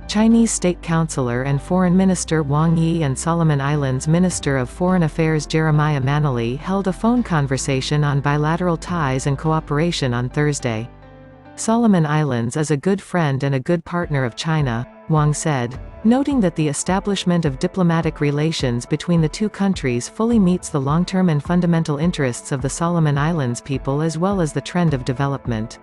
Chinese State Councilor and Foreign Minister Wang Yi and Solomon Islands Minister of Foreign Affairs Jeremiah Manele held a phone conversation on bilateral ties and cooperation on Thursday. Solomon Islands is a good friend and a good partner of China, Wang said, noting that the establishment of diplomatic relations between the two countries fully meets the long-term and fundamental interests of the Solomon Islands people as well as the trend of development.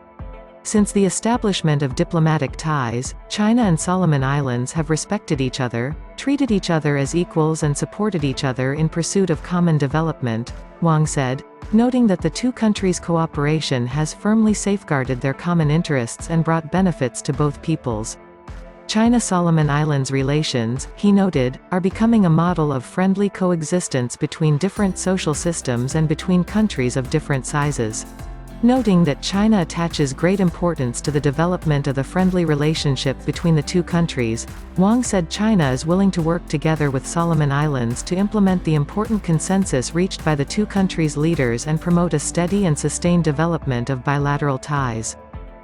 Since the establishment of diplomatic ties, China and Solomon Islands have respected each other, treated each other as equals and supported each other in pursuit of common development, Wang said, noting that the two countries' cooperation has firmly safeguarded their common interests and brought benefits to both peoples. China-Solomon Islands relations, he noted, are becoming a model of friendly coexistence between different social systems and between countries of different sizes. Noting that China attaches great importance to the development of the friendly relationship between the two countries, Wang said China is willing to work together with Solomon Islands to implement the important consensus reached by the two countries' leaders and promote a steady and sustained development of bilateral ties.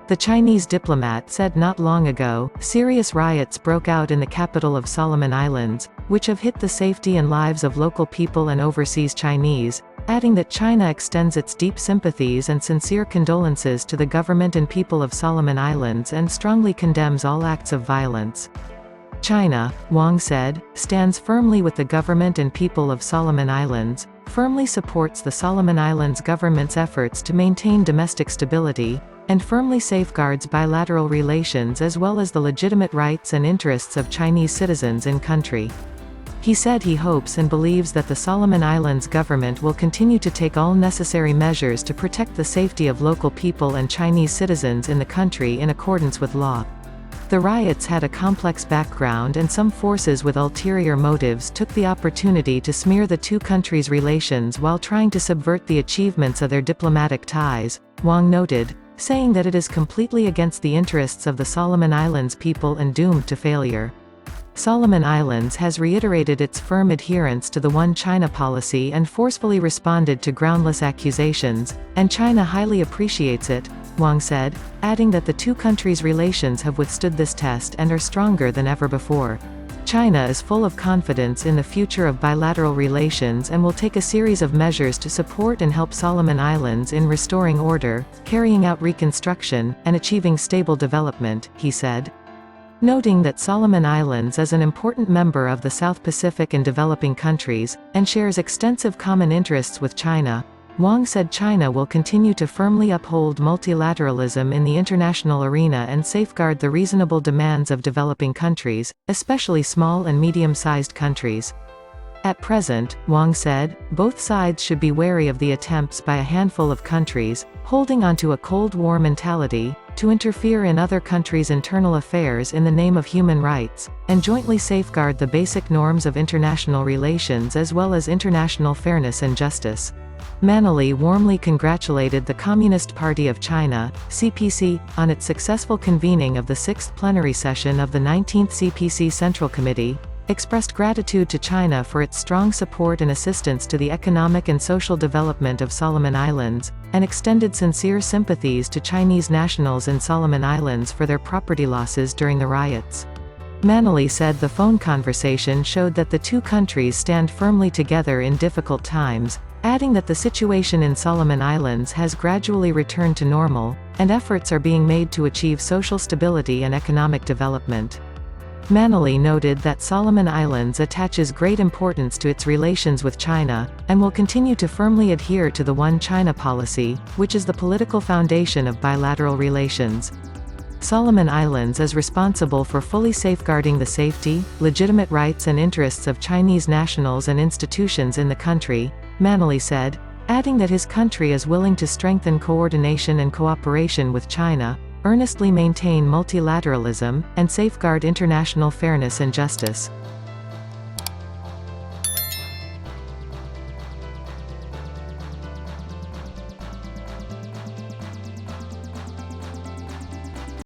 The Chinese diplomat said not long ago, serious riots broke out in the capital of Solomon Islands, which have hit the safety and lives of local people and overseas Chinese, adding that China extends its deep sympathies and sincere condolences to the government and people of Solomon Islands and strongly condemns all acts of violence. China, Wang said, stands firmly with the government and people of Solomon Islands, firmly supports the Solomon Islands government's efforts to maintain domestic stability, and firmly safeguards bilateral relations as well as the legitimate rights and interests of Chinese citizens in country. He said he hopes and believes that the Solomon Islands government will continue to take all necessary measures to protect the safety of local people and Chinese citizens in the country in accordance with law. The riots had a complex background and some forces with ulterior motives took the opportunity to smear the two countries' relations while trying to subvert the achievements of their diplomatic ties, Wang noted, saying that it is completely against the interests of the Solomon Islands people and doomed to failure. Solomon Islands has reiterated its firm adherence to the One China policy and forcefully responded to groundless accusations, and China highly appreciates it, Wang said, adding that the two countries' relations have withstood this test and are stronger than ever before. China is full of confidence in the future of bilateral relations and will take a series of measures to support and help Solomon Islands in restoring order, carrying out reconstruction, and achieving stable development, he said. Noting that Solomon Islands is an important member of the South Pacific and developing countries, and shares extensive common interests with China, Wang said China will continue to firmly uphold multilateralism in the international arena and safeguard the reasonable demands of developing countries, especially small and medium-sized countries. At present, Wang said, both sides should be wary of the attempts by a handful of countries, holding onto a Cold War mentality, to interfere in other countries' internal affairs in the name of human rights, and jointly safeguard the basic norms of international relations as well as international fairness and justice. Manele warmly congratulated the Communist Party of China, CPC, on its successful convening of the 6th plenary session of the 19th CPC Central Committee, expressed gratitude to China for its strong support and assistance to the economic and social development of Solomon Islands, and extended sincere sympathies to Chinese nationals in Solomon Islands for their property losses during the riots. Manele said the phone conversation showed that the two countries stand firmly together in difficult times, adding that the situation in Solomon Islands has gradually returned to normal, and efforts are being made to achieve social stability and economic development. Manele noted that Solomon Islands attaches great importance to its relations with China, and will continue to firmly adhere to the One China policy, which is the political foundation of bilateral relations. Solomon Islands is responsible for fully safeguarding the safety, legitimate rights and interests of Chinese nationals and institutions in the country, Manele said, adding that his country is willing to strengthen coordination and cooperation with China, earnestly maintain multilateralism, and safeguard international fairness and justice.